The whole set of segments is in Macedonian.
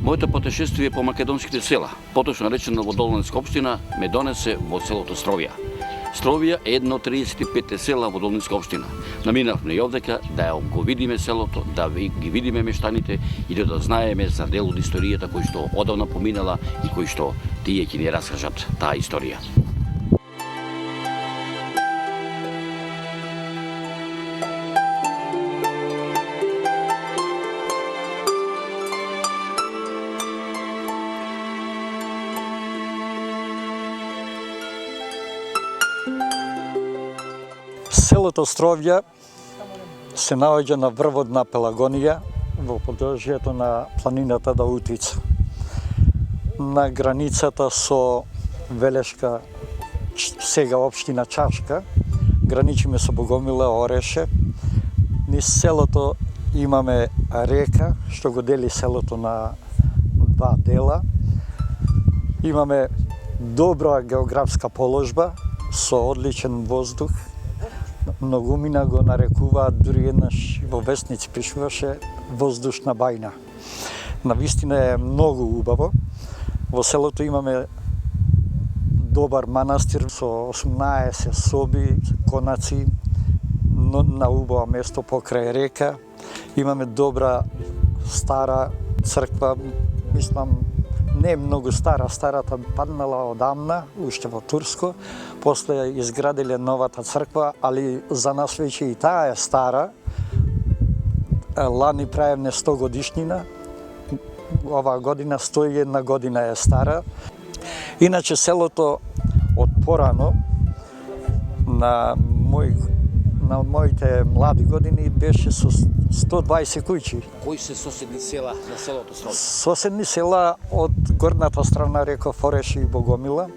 Моето путешествие по македонските села, поточно речено во Долнинска општина, ме донесе во селото Стровија. Стровија е едно од 35 села во Долнинска општина. Наминавме и овдека да го видиме селото, да ги видиме мештаните и да знаеме за дел од историјата кој што одавна поминала и кој што тие ќе ни раскажат таа историја. Селото Стровја се наоѓа на врвот на Пелагонија во подружјето на планината Даутица. На границата со Велешка, сега општина Чашка, граничиме со Богомиле, Ореше. Низ селото имаме река што го дели селото на два дела. Имаме добра географска положба со одличен воздух. Многумина го нарекуваат, дури еднаш во вестници пишуваше воздушна бајна. Навистина е многу убаво. Во селото имаме добар манастир со 18 соби, конаци, на убаво место покрај река. Имаме добра стара црква, мислам не е многу стара, старата паднала одамна, уште во Турско, после изградиле новата црква, али за нас веќе и таа е стара. Лани правевме 100 годишнина, оваа година 101 година е стара. Иначе селото од порано на моите млади години беше со 120 куќи. Кои се соседни села на селото Стровја? Соседни села од горната страна реков Ореше и Богомила.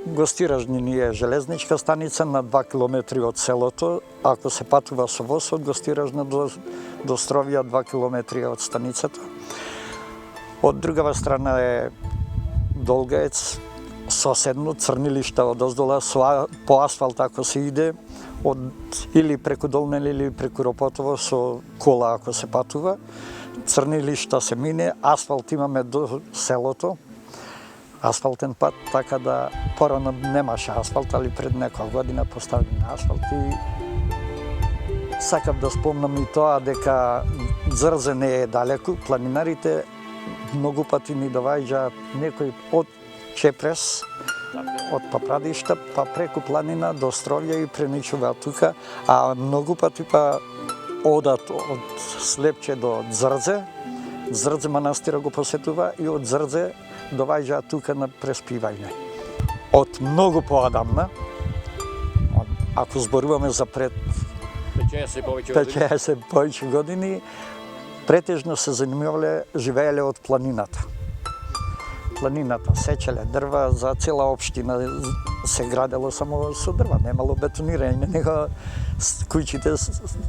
Гостиражни ни е железничка станица на 2 километри од селото. Ако се патува со воз од Гостиражна до Стровја 2 километри од станицата. Од другава страна е Долгаец, соседно Црнилишта од оздола по асфалт ако се иде, или преку Долнел или преку Ропотово со кола ако се патува. Црнилишта се мине, асфалт имаме до селото. Асфалтен пат, така да порано немаше асфалт, али пред некоја година поставиме асфалт и сакав да спомнам и тоа дека Дрзе не е далеку. Планинарите многу пати ни доваѓаат некој од Чепрес, од Папрадишта, па преку планина до Стровја и преничуваат тука, а многу пати па одат од Слепче до Дрзе. Дрзе манастира го посетува и од Дрзе доваѓаат тука на преспивање. Од многу поадамна, ако зборуваме за пред 50 повеќе години, претежно се занимавале, живееле од планината. Планината сечеле дрва, за цела општина се градело само со дрва, немало бетонирање, него куќите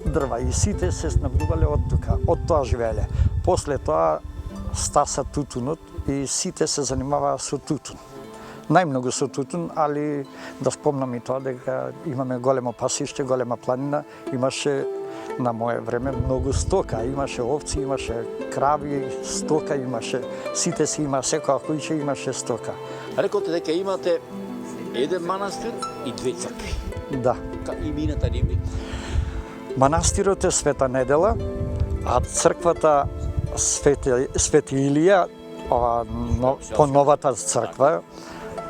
дрва и сите се снабдувале од тука, од тоа живееле. После тоа стаса тутунот и сите се занимаваа со тутун. Најмногу со тутун, али да спомнам и тоа дека имаме големо пасиште, голема планина, имаше на мое време многу стока, имаше овци, имаше крави, стока имаше, сите си има, секоја куќа имаше стока. Реколте дека имате еден манастир и две цркви. Да. Имината нивни? Манастирот е Света Недела, а црквата Свети Илија, по новата црква,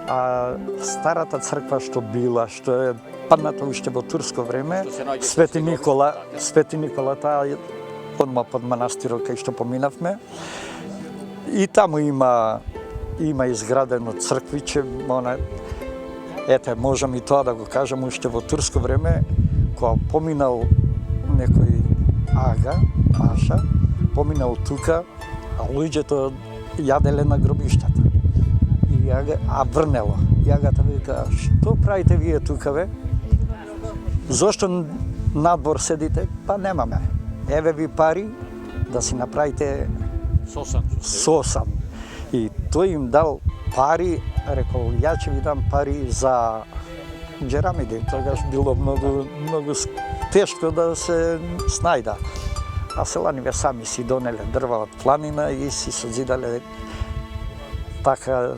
а старата црква што била, што е падната уште во турско време, Свети Никола, таа одма под манастирот кај што поминавме. И таму има изградено црквиче, ете, можам и тоа да го кажам, уште во турско време, кога поминал некој ага, паша, поминал тука, а луѓето јаделе на гробиштата. А врнело. Јагата вика, што правите вие тука, бе? Зошто надвор седите? Па немаме. Еве ви пари да си направите сосан. И тој им дал пари, рекол, ја ќе ви дам пари за джерамиди. Тогаш било многу тешко да се снајда. а селаните сами си донеле дрва од планина и си созидале така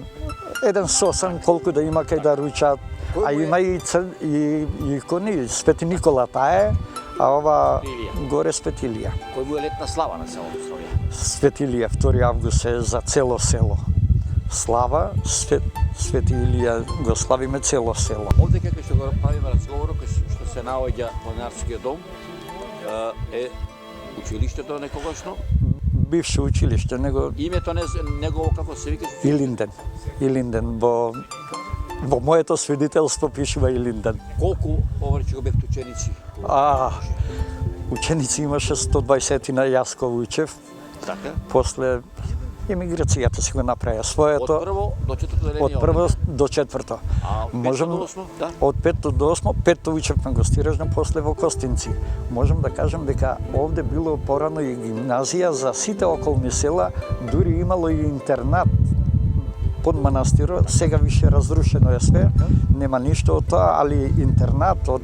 еден сосен колку да има кај да ручат, а има и кони Свети Никола таа а ова горе Свети Илија. Кој му е летна слава на селото Стровја? Свети Илија 2 август е за цело село. Слава Свети Илија го славиме цело село. Овде како што го правиме разговорот, што се наоѓа планинарскиот дом, е училиштето некогашно. Бивше училиште, Името негово како се вика? Илинден. Илинден, во моето свидетелство пишува Илинден. Колку повеќе го бевте ученици? Ученици имаше 120 на јас кога учев. Така? После емиграцијата си го направија своето. Од прво до четврто деление? Од прво до четврто. А од пето до осмо? Да. Од пето до осмо, пето учевме го стиражно, после во Костинци. Можем да кажем дека овде било порано и гимназија за сите околни села, дури имало и интернат под манастирот, сега више разрушено е све, нема ништо од тоа, али интернат од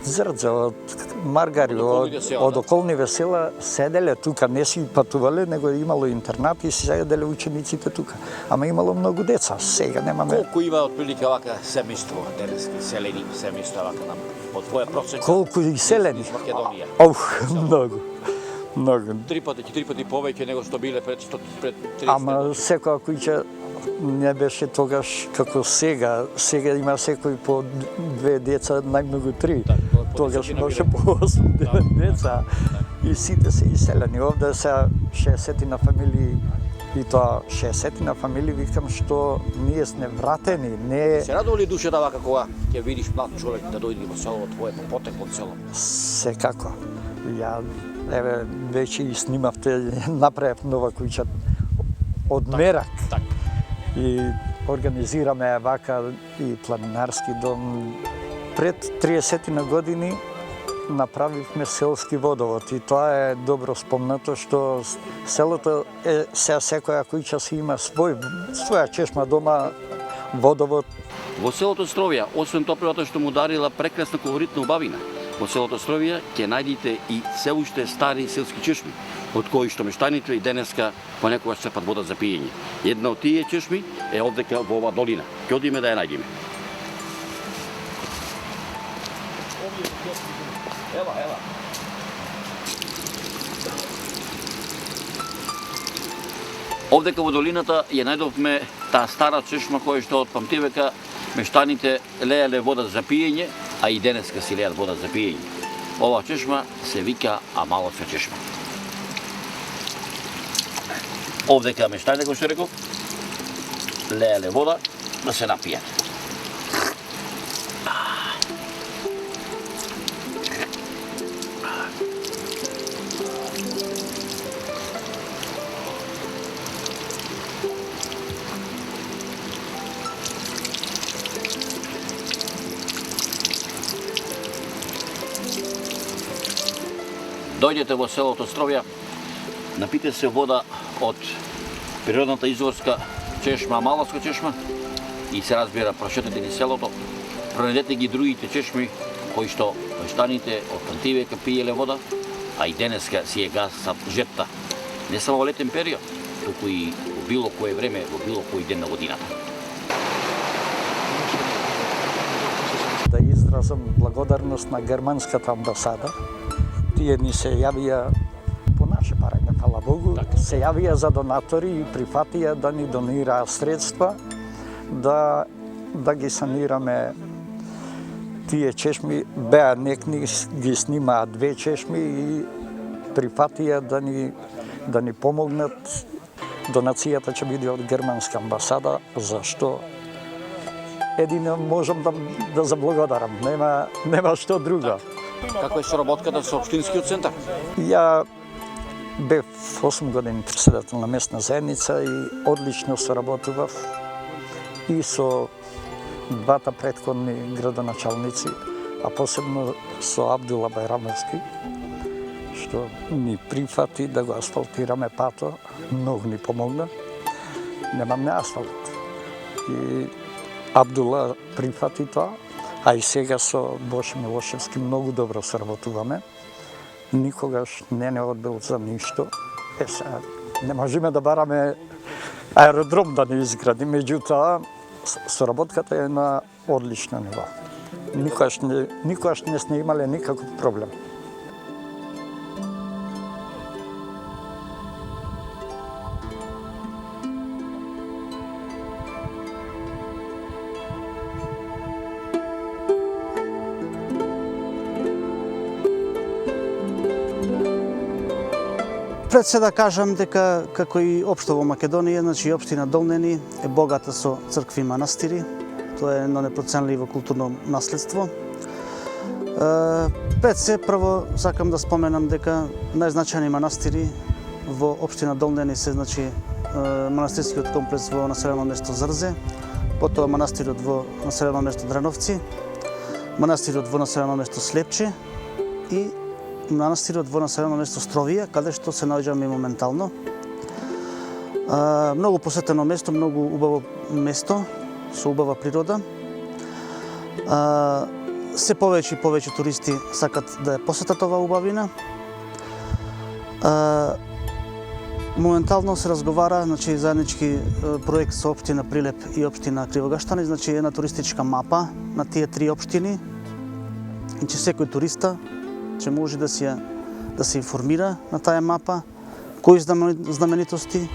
Зрдзе, од Маргари, од околниве села седеле тука, не си патувале, него имало интернат и седеле учениците тука. Ама имало многу деца, сега немаме. Колку има отприлика вака семејство, денески селени семејства вака по твоја проценка? Колку и селени? Из Македонија. Многу. Многу. Три пати повеќе него што биле пред 30. Ама секоја куќа не беше тогаш како сега. Сега има секој по 2 деца, најмногу 3. Тогаш имаше по 8-9 деца. И сите се иселени. Овде се 60 на фамилии, и тоа 60 на фамилии, викам што ние сме вратени. Не... Се радува ли душата вака кога ќе видиш млад човек да дојде во село твое, по потекло село? Секако. Ја еве веќе и снимавте, направив нова куќа од мерак. Так. И организираме вака и планинарски дом. Пред 30 на години направивме селски водовод и тоа е добро спомнато што селото е секоја куќа си има своја чешма дома, водовод. Во селото Стровја, освен топливата што му дарила прекрасна колоритна убавина, во селото Стровја ќе најдите и се уште стари селски чешми, од кои што мештаните и денеска понекогаш црпат вода за пиење. Една од тие чешми е овдека во ова долина. Ќе одиме да ја најдеме. Ева. Овдека во долината ја најдовме таа стара чешма која што од памтивека мештаните лееле вода за пиење, а и денеска си леат вода за пиење. Ова чешма се вика Амаловска чешма. Овдека мештаните, кој што реков, лееле вода да се напијат. Дојдете во селото Стровја, напите се вода од природната изворска чешма, Амаловска чешма, и се разбира, прошетете ни селото, пронајдете ги другите чешми кои што мештаните од памтивека пиеле вода, а и денеска си е гасат жетта. Не само во летен период, туку и во било кое време, во било кој ден на годината. Да изразам благодарност на германската амбасада. Тие ни се јавија по наше парање, фала Богу, се јавија за донатори и прифатија да ни донираа средства да ги санираме тие чешми. Беа некни ги снимаа 2 чешми и прифатија да ни помогнат. Донацијата ќе биде од германска амбасада, зашто едино можам да заблагодарам, нема што друго. Каква е соработката со општинскиот центар? Ја бев 8 години председател на местна заедница и одлично соработував и со двата претходни градоначалници, а посебно со Абдула Байрамовски, што ни прифати да го асфалтираме пато, многу ни помогна. Немаме асфалт. И Абдула прифати тоа, а и сега со Боше Милошевски многу добро соработуваме. никогаш не е одбил за ништо. Сега, не можеме да бараме аеродром да не изгради, меѓутоа соработката е на одлично ниво. Никогаш не сме имале никаков проблем. Пред се да кажам дека како и општо во Македонија, значи општина Долнени е богата со цркви и манастири. Тоа е едно непроценливо културно наследство. Пред се прво сакам да споменам дека најзначајни манастири во општина Долнени се значи манастирскиот комплекс во населено место Зрзе, потоа манастирот во населено место Драновци, манастирот во населено место Слепче и манастирот во населено место Стровија, каде што се наоѓаме моментално. Многу посетено место, многу убаво место, со убава природа. Се повеќе и повеќе туристи сакат да ја посетат оваа убавина. Моментално се разговара, значи заеднички проект со општина Прилеп и општина Кривогаштани, значи една туристичка мапа на тие три општини. Значи секој туриста че може да се информира на таа мапа кои знаменитости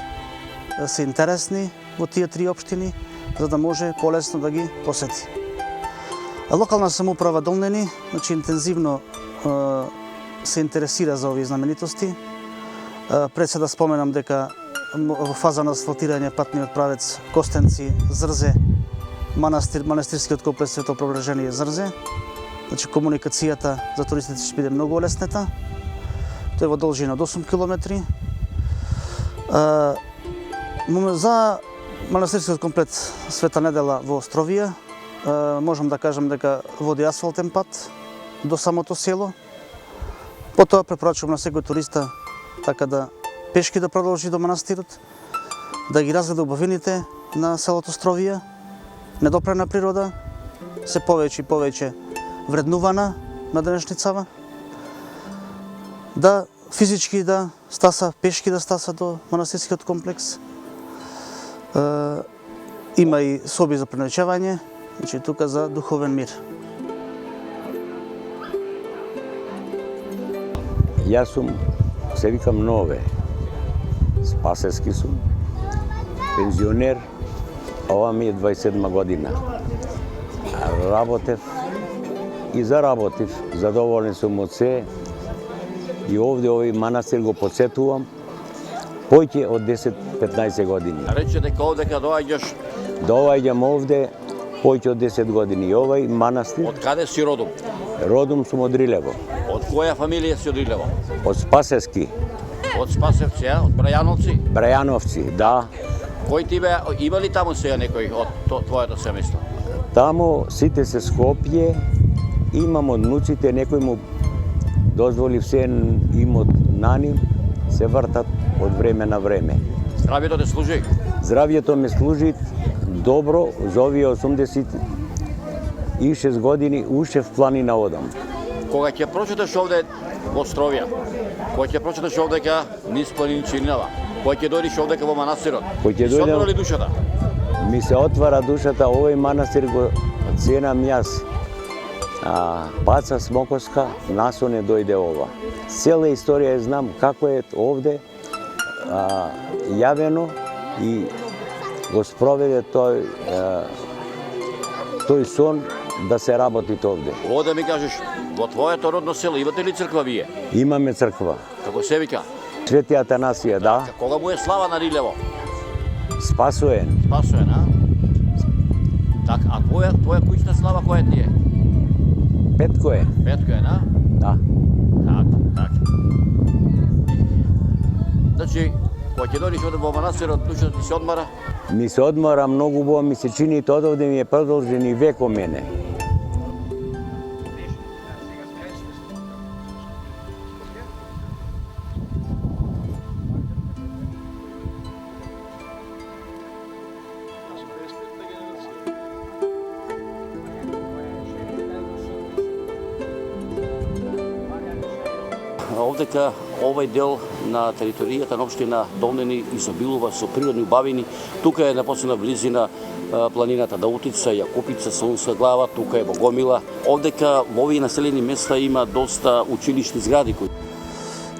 се интересни во тие три општини, за да може полесно да ги посети. Локална самоуправа Долнени, значи интензивно се интересира за овие знаменитости. Пред се да споменам дека во фаза на асфалтирање патниот правец Костенци Зрзе, манастирскиот комплекс Свето Преображение Зрзе. Значи комуникацијата за туристите ќе биде многу олеснета. Тој е во должина од 8 километри. За манастирскиот комплекс Света Недела во Стровија можам да кажам дека води асфалтен пат до самото село. Потоа препорачувам на секој туриста така да пешки да продолжи до манастирот, да ги разгледа убавините на селото Стровија, недопрена природа, се повеќе и повеќе вреднувана на денешницава, да физички да стаса, пешки да стаса до манастирскиот комплекс. Има и соби за преноќавање, значи тука за духовен мир. Јас сум, се викам Нове, Спасески сум, пензионер, ова ми е 27 година. Работев и заработив, задоволен сум од се и овде овој манастир го подсетувам поќе од 10-15 години. Рече дека овде кога доаѓаш, Доаѓам овде поќе од 10 години и овој манастир. од каде си родом? Родом сум од Рилево, Од која фамилија си од Рилево? од Спасески, Од Спасевци, од Брајановци? Брајановци, да. Кој ти бе, има ли таму сега некој од твоето семејство? Таму сите се Скопје, имам од внуците, некој му дозволи все имот на нив, се вртат од време на време. Здравието те служи? Здравието ме служи добро, за овие 86 години уште в планина одам. Кога ќе прочиташ овде во Стровија, кога ќе прочиташ овдека низ планинчината, кога ќе дојдеш овдека во манастирот, Кога ќе се дојдем- отвора ли душата? Ми се отвара душата, овој манастир го ценам јас. Паца Смокоска, насо не дојде ова. Цела историја ја знам како е овде јавено и го спроведе тој сон да се работи овде. Овде ми кажеш, во твоето родно село имате ли црква вие? Имаме црква. Како се вика? Свети Атанасија, да. Кога му е слава на Рилево? Спасоен. Спасоен, а? Так, а твоја куќна слава која ти е? Петко е. Петко е, на? Да. Так. Значи, кога ќе дојдеш овде во манастирот, душата ти се одмара? Ми се одмора многу убаво, ми се чини тоа овде ми е продолжен и веко мене. овдека овај дел на територијата на општина Долнени изобилува со природни убавини. Тука е непосредна близина планината Даутица, Јакупица, Слунска глава, тука е Богомила. Овдека во овие населени места има доста училишни згради кои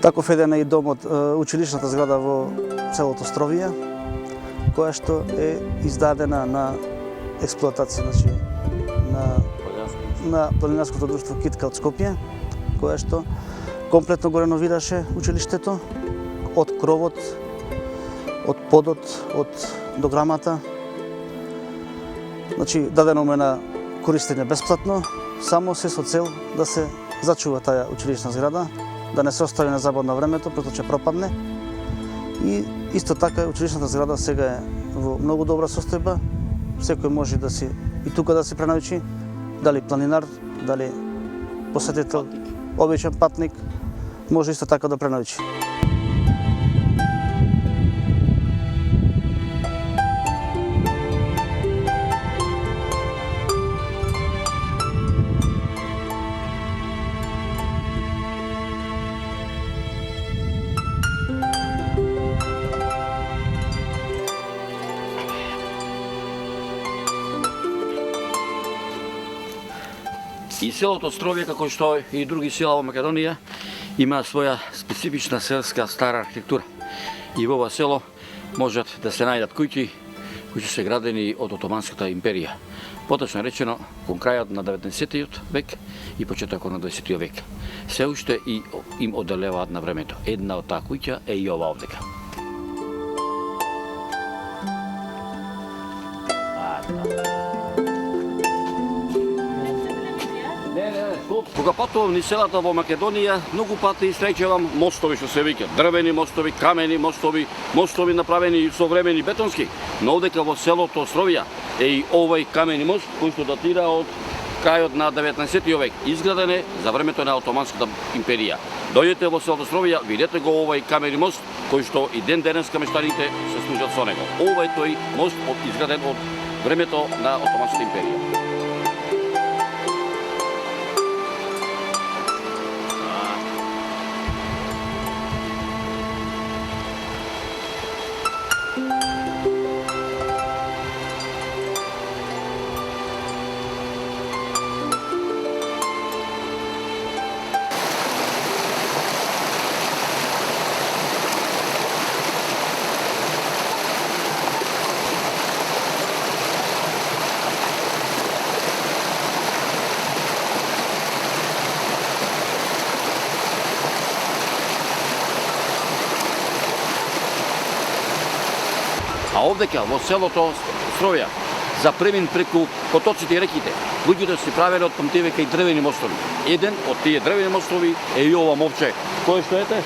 Таков еден е и домот, училишната зграда во селото Островија, која што е издадена на експлоатација, значи на планинарското друштво Китка од Скопје, која што комплетно го реновираше училиштето од кровот, од подот, од дограмата. Значи дадено му е на користење бесплатно, само се со цел да се зачува таа училишна зграда, да не се остави на забор на времето, прото ќе пропадне. И исто така училишната зграда сега е во многу добра состојба. Секој може да си и тука да се пренаучи, дали планинар, дали посетител, обичен патник, може исто така да пренаучи. И селото Островје, како што и други села во Македонија, има своја специфична селска стара архитектура. И во ова село можат да се најдат куќи кои се градени од Отоманската империја. Поточно речено, кон крајот на 19. век и почетокот на 20. век. Се уште и им оделеваат на времето. Една од таа куќа е и ова овдека. Кога патувам низ селата во Македонија, многу пати среќавам мостови, што се вика, дрвени мостови, камени мостови, мостови направени современи бетонски. Но овдека во селото Островја е и овој камени мост кој што датира од крајот на 19. век, изграден е за времето на Отоманската империја. Дојдете во селото Островја, видете го овој камени мост кој што и ден денеска мештаните се служат со него. Ова е тој мост изграден од времето на Отоманската империја. А овдека во селото Островја, за премин преку потоците и реките, луѓето се правеле од памтивека и дрвени мостови. Еден од тие дрвени мостови е и ова мовче, кој што ете,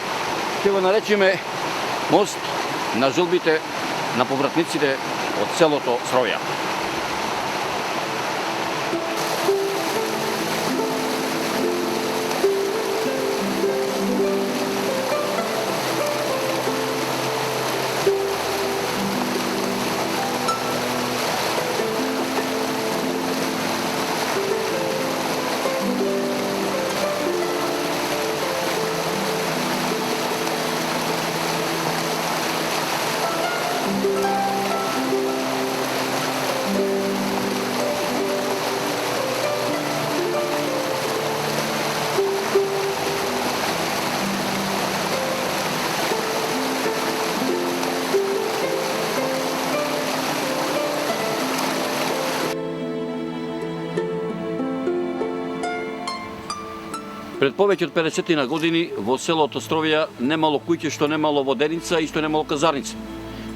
ќе го наречеме мост на желбите на повратниците од селото Островја. Пред повеќе од 50 години во селото Островја немало куќе што немало воденица и што немало казарница.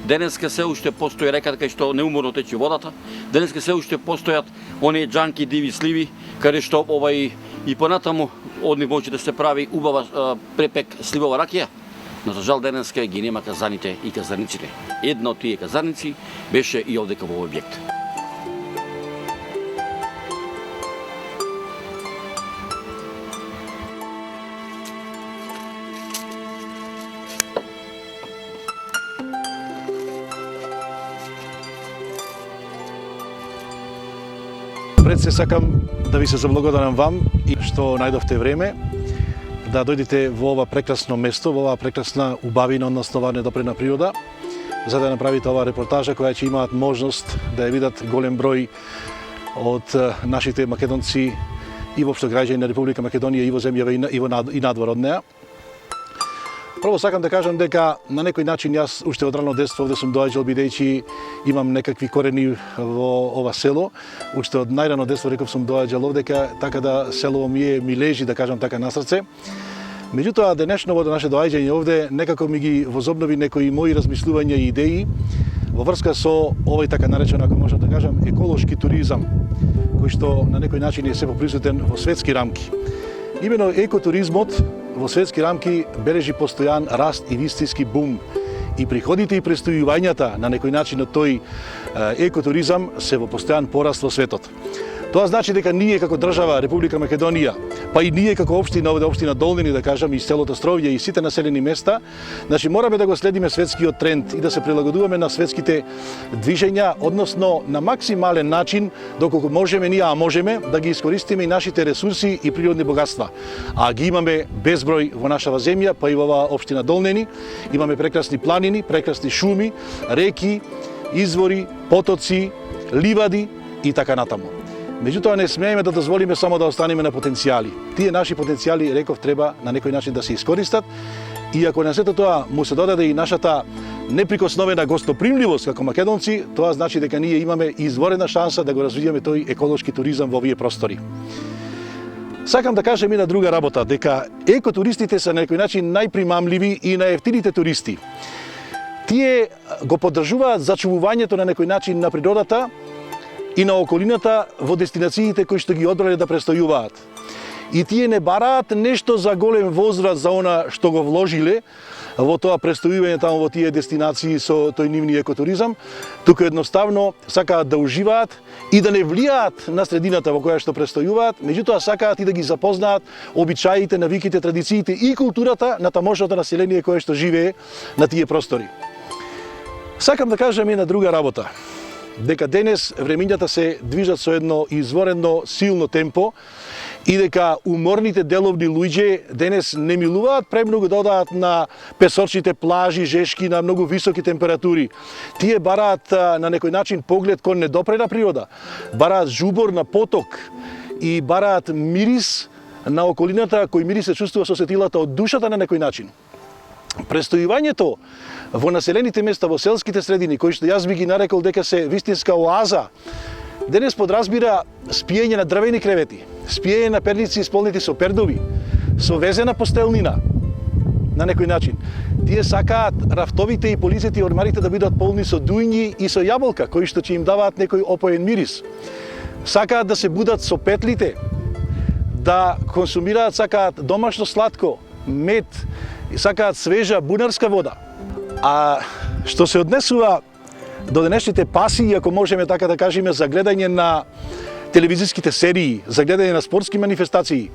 Денеска се уште постои река кај што неуморно тече водата. Денеска се уште постојат оние џанки диви сливи каде што и понатаму од нив може да се прави убава препек сливова ракија. Но за жал денеска ги нема казаните и казарниците. Една од тие казарници беше и овдека во овој објект. Пред се сакам да ви се заблагодарам вам и што најдовте време да дојдете во ова прекрасно место, во оваа прекрасна убавина, односно ова недопредна природа, за да направите оваа репортажа која ќе имаат можност да ја видат голем број од нашите македонци и воопшто граѓани на Република Македонија и во земјава и надвор од неа. Прво сакам да кажам дека на некој начин јас уште од рано детство овде сум доаѓал бидејќи имам некакви корени во ова село. Уште од најрано детство реков сум доаѓал овдека, така да село ми лежи, да кажам така, на срце. Меѓутоа денешното наше доаѓање овде некако ми ги возобнови некои мои размислувања и идеи во врска со овој така наречен, ако можам да кажам, еколошки туризам, кој што на некој начин е се поприсутен во светски рамки. Имено екотуризмот во светски рамки бележи постојан раст и вистински бум. И приходите и престојувањата на некој начин од тој екотуризам се во постојан пораст во светот. Тоа значи дека ние како држава Република Македонија, па и ние како општина, овде општина Долнини, да кажам, и селото Стровје и сите населени места, значи мораме да го следиме светскиот тренд и да се прилагодуваме на светските движења, односно на максимален начин, доколку можеме ние, а можеме, да ги искористиме и нашите ресурси и природни богатства. А ги имаме безброј во нашава земја, па и во оваа општина Долнини. Имаме прекрасни планини, прекрасни шуми, реки, извори, потоци, ливади и така натаму. Меѓутоа не смееме да дозволиме само да останеме на потенцијали. Тие наши потенцијали, реков, треба на некој начин да се искористат и ако на сето тоа му се додаде и нашата неприкосновена гостопримливост како македонци, тоа значи дека ние имаме изворена шанса да го развијаме тој еколошки туризам во овие простори. Сакам да кажем и на друга работа, дека екотуристите се на некој начин најпримамливи и најевтините туристи. Тие го поддржуваат зачувувањето на некој начин на природата и на околината во дестинациите кои што ги одбрале да престојуваат. И тие не бараат нешто за голем возврат за она што го вложиле во тоа престојување таму во тие дестинации со тој нивни екотуризам, туку едноставно сакаат да уживаат и да не влијаат на средината во која што престојуваат, меѓутоа сакаат и да ги запознаат обичаите, навиките, традициите и културата на тамошното население кое што живее на тие простори. Сакам да кажам и на друга работа, дека денес времињата се движат со едно изворено силно темпо и дека уморните деловни луѓе денес не милуваат премногу да одат на песочните плажи, жешки на многу високи температури. Тие бараат на некој начин поглед кон недопрена природа, бараат жубор на поток и бараат мирис на околината кој мирис се чувствува со сетилата од душата на некој начин. Престојувањето во населените места, во селските средини, кои што јас би ги нарекол дека се вистинска оаза, денес подразбира спиење на дрвени кревети, спиење на перници исполнети со пердови, со везена постелнина, на некој начин. Тие сакаат рафтовите и полиците и ормарите да бидат полни со дујњи и со јаболка, кои што ќе им даваат некој опоен мирис. Сакаат да се будат со петлите, да консумираат, сакаат домашно сладко, мед, и сакаат свежа бунарска вода. А што се однесува до денешните пасии, ако можеме така да кажеме, за гледање на телевизиските серии, за гледање на спортски манифестации,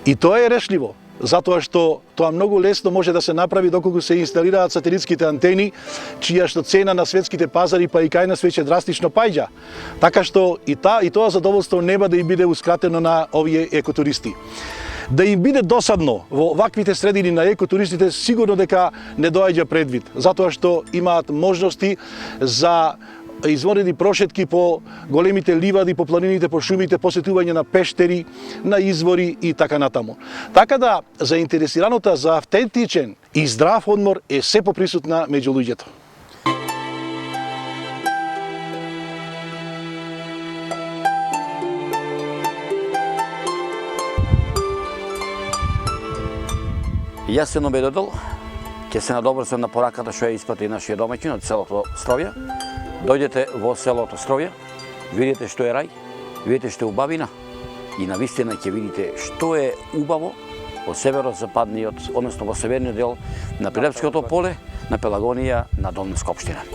и тоа е решливо, затоа што тоа многу лесно може да се направи доколку се инсталираат сателитските антени, чија што цена на светските пазари па и кај нас веќе драстично паѓа. Така што и тоа задоволство нема да им биде ускратено на овие екотуристи. Да им биде досадно во ваквите средини на екотуристите, сигурно дека не доаѓа предвид, затоа што имаат можности за извонредни прошетки по големите ливади, по планините, по шумите, посетување на пештери, на извори и така натаму. Така да, заинтересиранота за автентичен и здрав одмор е се поприсутна меѓу луѓето. Јас се набедодел, ќе се надобрсам на пораката што ја испрати нашиот домаќин од селото Стровје. Дојдете во селото Стровје, видите што е рај, видите што е убавина и навистина ќе видите што е убаво во северо-западниот, односно во северниот дел на Прилепското поле, на Пелагонија, на Долнинска општина.